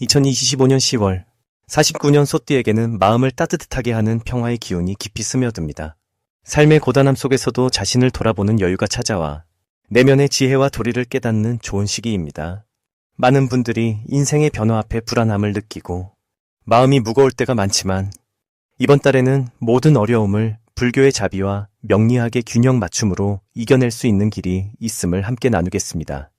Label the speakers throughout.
Speaker 1: 2025년 10월, 49년 소띠에게는 마음을 따뜻하게 하는 평화의 기운이 깊이 스며듭니다. 삶의 고단함 속에서도 자신을 돌아보는 여유가 찾아와 내면의 지혜와 도리를 깨닫는 좋은 시기입니다. 많은 분들이 인생의 변화 앞에 불안함을 느끼고 마음이 무거울 때가 많지만 이번 달에는 모든 어려움을 불교의 자비와 명리학의 균형 맞춤으로 이겨낼 수 있는 길이 있음을 함께 나누겠습니다.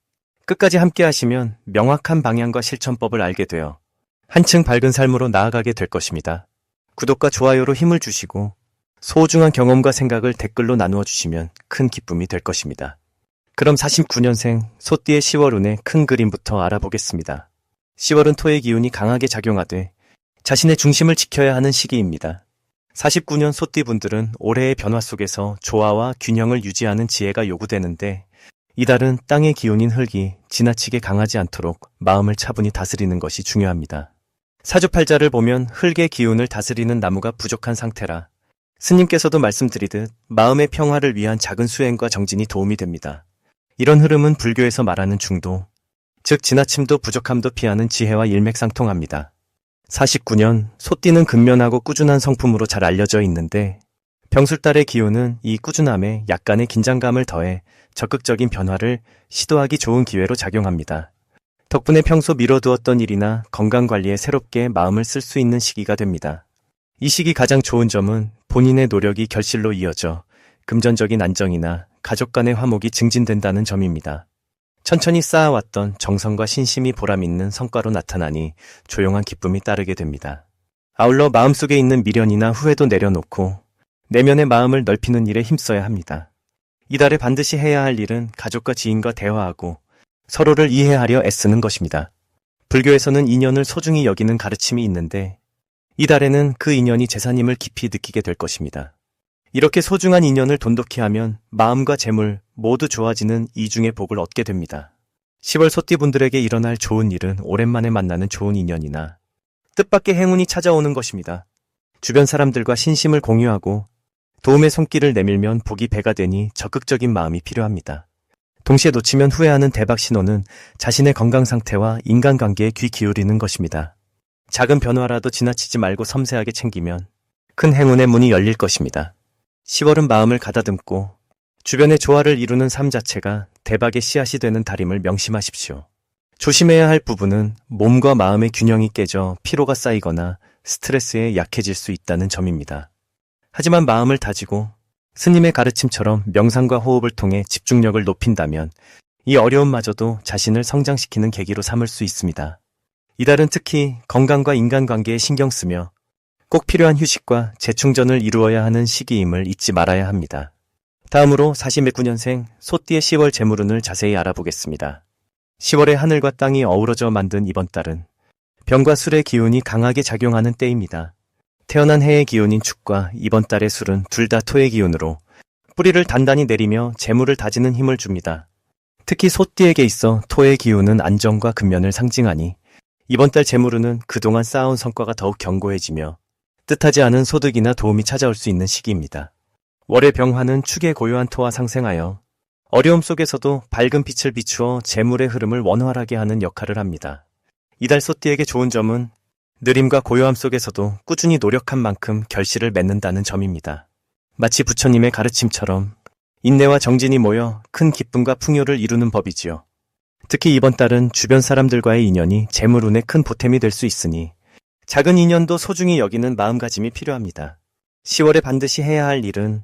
Speaker 1: 끝까지 함께 하시면 명확한 방향과 실천법을 알게 되어 한층 밝은 삶으로 나아가게 될 것입니다. 구독과 좋아요로 힘을 주시고 소중한 경험과 생각을 댓글로 나누어 주시면 큰 기쁨이 될 것입니다. 그럼 49년생 소띠의 10월 운의 큰 그림부터 알아보겠습니다. 10월은 토의 기운이 강하게 작용하되 자신의 중심을 지켜야 하는 시기입니다. 49년 소띠 분들은 올해의 변화 속에서 조화와 균형을 유지하는 지혜가 요구되는데 이달은 땅의 기운인 흙이 지나치게 강하지 않도록 마음을 차분히 다스리는 것이 중요합니다. 사주팔자를 보면 흙의 기운을 다스리는 나무가 부족한 상태라 스님께서도 말씀드리듯 마음의 평화를 위한 작은 수행과 정진이 도움이 됩니다. 이런 흐름은 불교에서 말하는 중도, 즉 지나침도 부족함도 피하는 지혜와 일맥상통합니다. 49년 소띠는 근면하고 꾸준한 성품으로 잘 알려져 있는데 병술달의 기운은 이 꾸준함에 약간의 긴장감을 더해 적극적인 변화를 시도하기 좋은 기회로 작용합니다. 덕분에 평소 미뤄두었던 일이나 건강관리에 새롭게 마음을 쓸 수 있는 시기가 됩니다. 이 시기 가장 좋은 점은 본인의 노력이 결실로 이어져 금전적인 안정이나 가족 간의 화목이 증진된다는 점입니다. 천천히 쌓아왔던 정성과 신심이 보람있는 성과로 나타나니 조용한 기쁨이 따르게 됩니다. 아울러 마음속에 있는 미련이나 후회도 내려놓고 내면의 마음을 넓히는 일에 힘써야 합니다. 이달에 반드시 해야 할 일은 가족과 지인과 대화하고 서로를 이해하려 애쓰는 것입니다. 불교에서는 인연을 소중히 여기는 가르침이 있는데 이달에는 그 인연이 재산임을 깊이 느끼게 될 것입니다. 이렇게 소중한 인연을 돈독히 하면 마음과 재물 모두 좋아지는 이중의 복을 얻게 됩니다. 10월 소띠분들에게 일어날 좋은 일은 오랜만에 만나는 좋은 인연이나 뜻밖의 행운이 찾아오는 것입니다. 주변 사람들과 신심을 공유하고 도움의 손길을 내밀면 복이 배가 되니 적극적인 마음이 필요합니다. 동시에 놓치면 후회하는 대박 신호는 자신의 건강 상태와 인간관계에 귀 기울이는 것입니다. 작은 변화라도 지나치지 말고 섬세하게 챙기면 큰 행운의 문이 열릴 것입니다. 10월은 마음을 가다듬고 주변의 조화를 이루는 삶 자체가 대박의 씨앗이 되는 달임을 명심하십시오. 조심해야 할 부분은 몸과 마음의 균형이 깨져 피로가 쌓이거나 스트레스에 약해질 수 있다는 점입니다. 하지만 마음을 다지고 스님의 가르침처럼 명상과 호흡을 통해 집중력을 높인다면 이 어려움마저도 자신을 성장시키는 계기로 삼을 수 있습니다. 이달은 특히 건강과 인간관계에 신경 쓰며 꼭 필요한 휴식과 재충전을 이루어야 하는 시기임을 잊지 말아야 합니다. 다음으로 49년생 소띠의 10월 재물운을 자세히 알아보겠습니다. 10월의 하늘과 땅이 어우러져 만든 이번 달은 병과 술의 기운이 강하게 작용하는 때입니다. 태어난 해의 기운인 축과 이번 달의 술은 둘 다 토의 기운으로 뿌리를 단단히 내리며 재물을 다지는 힘을 줍니다. 특히 소띠에게 있어 토의 기운은 안정과 근면을 상징하니 이번 달 재물운은 그동안 쌓아온 성과가 더욱 견고해지며 뜻하지 않은 소득이나 도움이 찾아올 수 있는 시기입니다. 월의 병화는 축의 고요한 토와 상생하여 어려움 속에서도 밝은 빛을 비추어 재물의 흐름을 원활하게 하는 역할을 합니다. 이달 소띠에게 좋은 점은 느림과 고요함 속에서도 꾸준히 노력한 만큼 결실을 맺는다는 점입니다. 마치 부처님의 가르침처럼 인내와 정진이 모여 큰 기쁨과 풍요를 이루는 법이지요. 특히 이번 달은 주변 사람들과의 인연이 재물운에 큰 보탬이 될 수 있으니 작은 인연도 소중히 여기는 마음가짐이 필요합니다. 10월에 반드시 해야 할 일은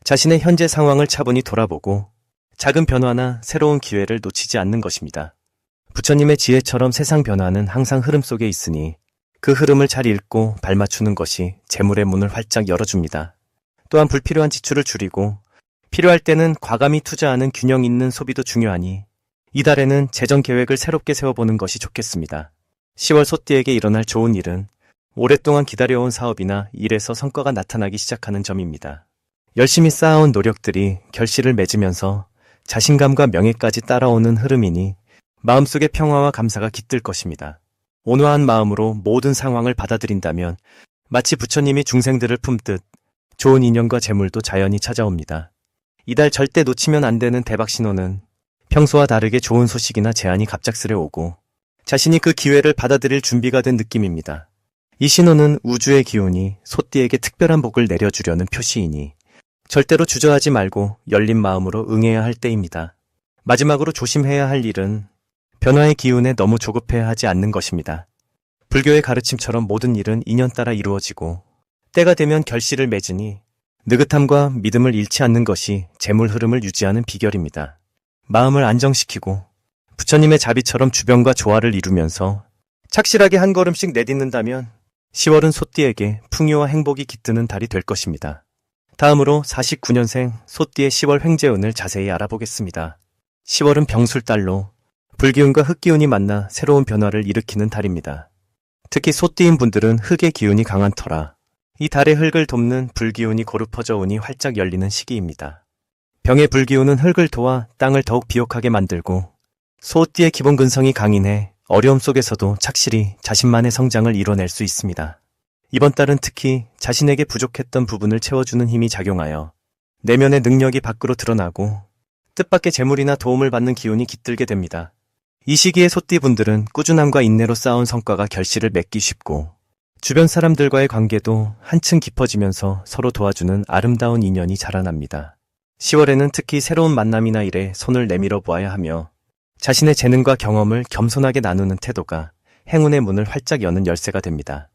Speaker 1: 자신의 현재 상황을 차분히 돌아보고 작은 변화나 새로운 기회를 놓치지 않는 것입니다. 부처님의 지혜처럼 세상 변화는 항상 흐름 속에 있으니 그 흐름을 잘 읽고 발맞추는 것이 재물의 문을 활짝 열어줍니다. 또한 불필요한 지출을 줄이고 필요할 때는 과감히 투자하는 균형 있는 소비도 중요하니 이달에는 재정 계획을 새롭게 세워보는 것이 좋겠습니다. 10월 소띠에게 일어날 좋은 일은 오랫동안 기다려온 사업이나 일에서 성과가 나타나기 시작하는 점입니다. 열심히 쌓아온 노력들이 결실을 맺으면서 자신감과 명예까지 따라오는 흐름이니 마음속의 평화와 감사가 깃들 것입니다. 온화한 마음으로 모든 상황을 받아들인다면 마치 부처님이 중생들을 품듯 좋은 인연과 재물도 자연히 찾아옵니다. 이달 절대 놓치면 안 되는 대박 신호는 평소와 다르게 좋은 소식이나 제안이 갑작스레 오고 자신이 그 기회를 받아들일 준비가 된 느낌입니다. 이 신호는 우주의 기운이 소띠에게 특별한 복을 내려주려는 표시이니 절대로 주저하지 말고 열린 마음으로 응해야 할 때입니다. 마지막으로 조심해야 할 일은 변화의 기운에 너무 조급해야 하지 않는 것입니다. 불교의 가르침처럼 모든 일은 인연 따라 이루어지고 때가 되면 결실을 맺으니 느긋함과 믿음을 잃지 않는 것이 재물 흐름을 유지하는 비결입니다. 마음을 안정시키고 부처님의 자비처럼 주변과 조화를 이루면서 착실하게 한 걸음씩 내딛는다면 10월은 소띠에게 풍요와 행복이 깃드는 달이 될 것입니다. 다음으로 49년생 소띠의 10월 횡재운을 자세히 알아보겠습니다. 10월은 병술달로 불기운과 흙기운이 만나 새로운 변화를 일으키는 달입니다. 특히 소띠인 분들은 흙의 기운이 강한 터라 이 달의 흙을 돕는 불기운이 고르퍼져 운이 활짝 열리는 시기입니다. 병의 불기운은 흙을 도와 땅을 더욱 비옥하게 만들고 소띠의 기본 근성이 강인해 어려움 속에서도 착실히 자신만의 성장을 이뤄낼 수 있습니다. 이번 달은 특히 자신에게 부족했던 부분을 채워주는 힘이 작용하여 내면의 능력이 밖으로 드러나고 뜻밖의 재물이나 도움을 받는 기운이 깃들게 됩니다. 이 시기의 소띠분들은 꾸준함과 인내로 쌓아온 성과가 결실을 맺기 쉽고 주변 사람들과의 관계도 한층 깊어지면서 서로 도와주는 아름다운 인연이 자라납니다. 10월에는 특히 새로운 만남이나 일에 손을 내밀어 보아야 하며 자신의 재능과 경험을 겸손하게 나누는 태도가 행운의 문을 활짝 여는 열쇠가 됩니다.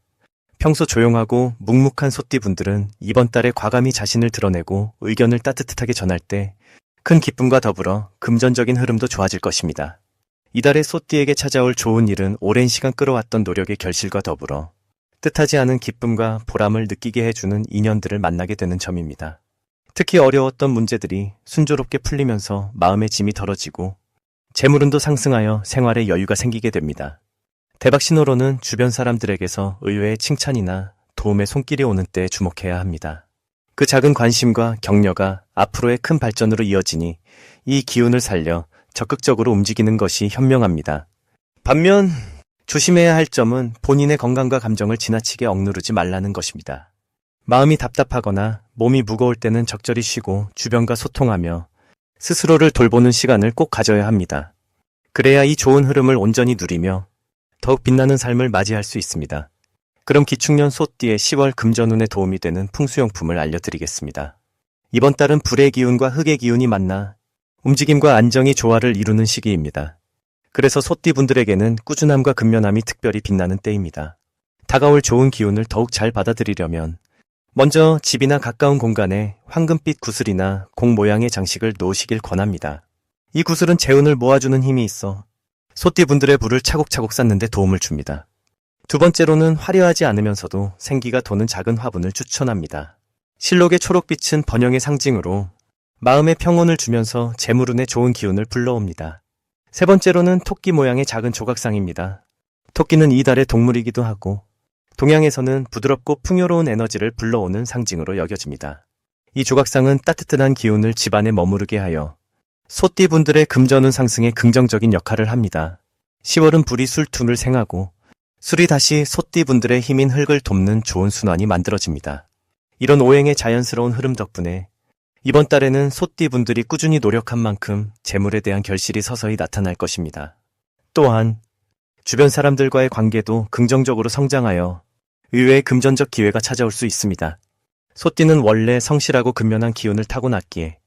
Speaker 1: 평소 조용하고 묵묵한 소띠분들은 이번 달에 과감히 자신을 드러내고 의견을 따뜻하게 전할 때 큰 기쁨과 더불어 금전적인 흐름도 좋아질 것입니다. 이달의 소띠에게 찾아올 좋은 일은 오랜 시간 끌어왔던 노력의 결실과 더불어 뜻하지 않은 기쁨과 보람을 느끼게 해주는 인연들을 만나게 되는 점입니다. 특히 어려웠던 문제들이 순조롭게 풀리면서 마음의 짐이 덜어지고 재물운도 상승하여 생활에 여유가 생기게 됩니다. 대박 신호로는 주변 사람들에게서 의외의 칭찬이나 도움의 손길이 오는 때에 주목해야 합니다. 그 작은 관심과 격려가 앞으로의 큰 발전으로 이어지니 이 기운을 살려 적극적으로 움직이는 것이 현명합니다. 반면 조심해야 할 점은 본인의 건강과 감정을 지나치게 억누르지 말라는 것입니다. 마음이 답답하거나 몸이 무거울 때는 적절히 쉬고 주변과 소통하며 스스로를 돌보는 시간을 꼭 가져야 합니다. 그래야 이 좋은 흐름을 온전히 누리며 더욱 빛나는 삶을 맞이할 수 있습니다. 그럼 기축년 소띠의 10월 금전운에 도움이 되는 풍수용품을 알려드리겠습니다. 이번 달은 불의 기운과 흙의 기운이 만나 움직임과 안정이 조화를 이루는 시기입니다. 그래서 소띠분들에게는 꾸준함과 근면함이 특별히 빛나는 때입니다. 다가올 좋은 기운을 더욱 잘 받아들이려면 먼저 집이나 가까운 공간에 황금빛 구슬이나 공 모양의 장식을 놓으시길 권합니다. 이 구슬은 재운을 모아주는 힘이 있어 소띠분들의 불을 차곡차곡 쌓는 데 도움을 줍니다. 두 번째로는 화려하지 않으면서도 생기가 도는 작은 화분을 추천합니다. 실록의 초록빛은 번영의 상징으로 마음의 평온을 주면서 재물운에 좋은 기운을 불러옵니다. 세 번째로는 토끼 모양의 작은 조각상입니다. 토끼는 이 달의 동물이기도 하고 동양에서는 부드럽고 풍요로운 에너지를 불러오는 상징으로 여겨집니다. 이 조각상은 따뜻한 기운을 집안에 머무르게 하여 소띠분들의 금전운 상승에 긍정적인 역할을 합니다. 10월은 불이 술툰을 생하고 술이 다시 소띠분들의 힘인 흙을 돕는 좋은 순환이 만들어집니다. 이런 오행의 자연스러운 흐름 덕분에 이번 달에는 소띠분들이 꾸준히 노력한 만큼 재물에 대한 결실이 서서히 나타날 것입니다. 또한 주변 사람들과의 관계도 긍정적으로 성장하여 의외의 금전적 기회가 찾아올 수 있습니다. 소띠는 원래 성실하고 근면한 기운을 타고났기에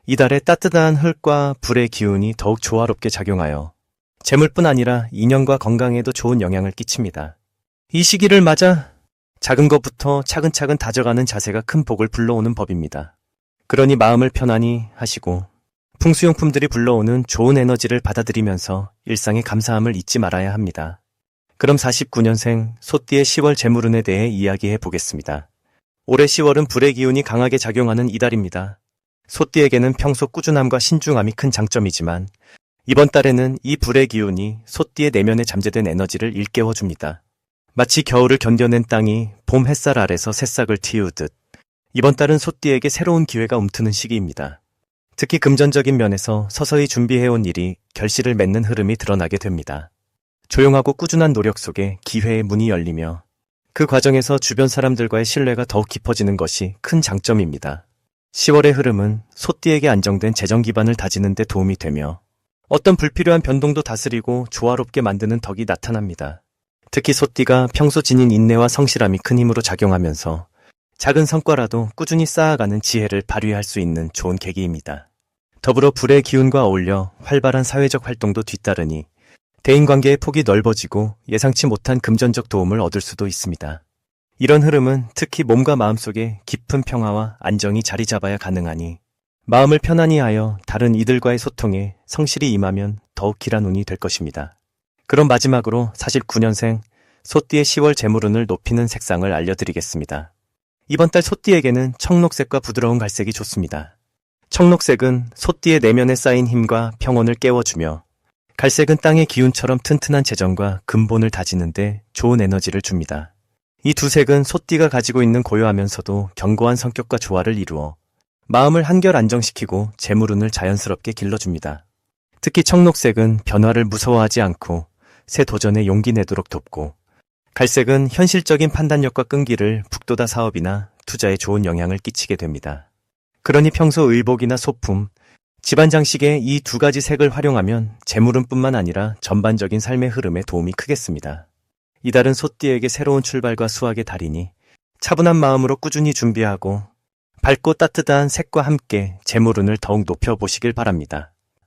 Speaker 1: 이달에 따뜻한 흙과 불의 기운이 더욱 조화롭게 작용하여 재물뿐 아니라 인연과 건강에도 좋은 영향을 끼칩니다. 이 시기를 맞아 작은 것부터 차근차근 다져가는 자세가 큰 복을 불러오는 법입니다. 그러니 마음을 편안히 하시고 풍수용품들이 불러오는 좋은 에너지를 받아들이면서 일상의 감사함을 잊지 말아야 합니다. 그럼 49년생 소띠의 10월 재물운에 대해 이야기해 보겠습니다. 올해 10월은 불의 기운이 강하게 작용하는 이달입니다. 소띠에게는 평소 꾸준함과 신중함이 큰 장점이지만 이번 달에는 이 불의 기운이 소띠의 내면에 잠재된 에너지를 일깨워줍니다. 마치 겨울을 견뎌낸 땅이 봄 햇살 아래서 새싹을 틔우듯 이번 달은 소띠에게 새로운 기회가 움트는 시기입니다. 특히 금전적인 면에서 서서히 준비해온 일이 결실을 맺는 흐름이 드러나게 됩니다. 조용하고 꾸준한 노력 속에 기회의 문이 열리며 그 과정에서 주변 사람들과의 신뢰가 더욱 깊어지는 것이 큰 장점입니다. 10월의 흐름은 소띠에게 안정된 재정 기반을 다지는 데 도움이 되며 어떤 불필요한 변동도 다스리고 조화롭게 만드는 덕이 나타납니다. 특히 소띠가 평소 지닌 인내와 성실함이 큰 힘으로 작용하면서 작은 성과라도 꾸준히 쌓아가는 지혜를 발휘할 수 있는 좋은 계기입니다. 더불어 불의 기운과 어울려 활발한 사회적 활동도 뒤따르니 대인관계의 폭이 넓어지고 예상치 못한 금전적 도움을 얻을 수도 있습니다. 이런 흐름은 특히 몸과 마음속에 깊은 평화와 안정이 자리 잡아야 가능하니 마음을 편안히 하여 다른 이들과의 소통에 성실히 임하면 더욱 길한 운이 될 것입니다. 그럼 마지막으로 49년생 소띠의 10월 재물운을 높이는 색상을 알려드리겠습니다. 이번 달 소띠에게는 청록색과 부드러운 갈색이 좋습니다. 청록색은 소띠의 내면에 쌓인 힘과 평온을 깨워주며 갈색은 땅의 기운처럼 튼튼한 재정과 근본을 다지는데 좋은 에너지를 줍니다. 이 두 색은 소띠가 가지고 있는 고요하면서도 견고한 성격과 조화를 이루어 마음을 한결 안정시키고 재물운을 자연스럽게 길러줍니다. 특히 청록색은 변화를 무서워하지 않고 새 도전에 용기 내도록 돕고 갈색은 현실적인 판단력과 끈기를 북돋아 사업이나 투자에 좋은 영향을 끼치게 됩니다. 그러니 평소 의복이나 소품, 집안 장식에 이 두 가지 색을 활용하면 재물운뿐만 아니라 전반적인 삶의 흐름에 도움이 크겠습니다. 이달은 소띠에게 새로운 출발과 수확의 달이니 차분한 마음으로 꾸준히 준비하고 밝고 따뜻한 색과 함께 재물운을 더욱 높여보시길 바랍니다.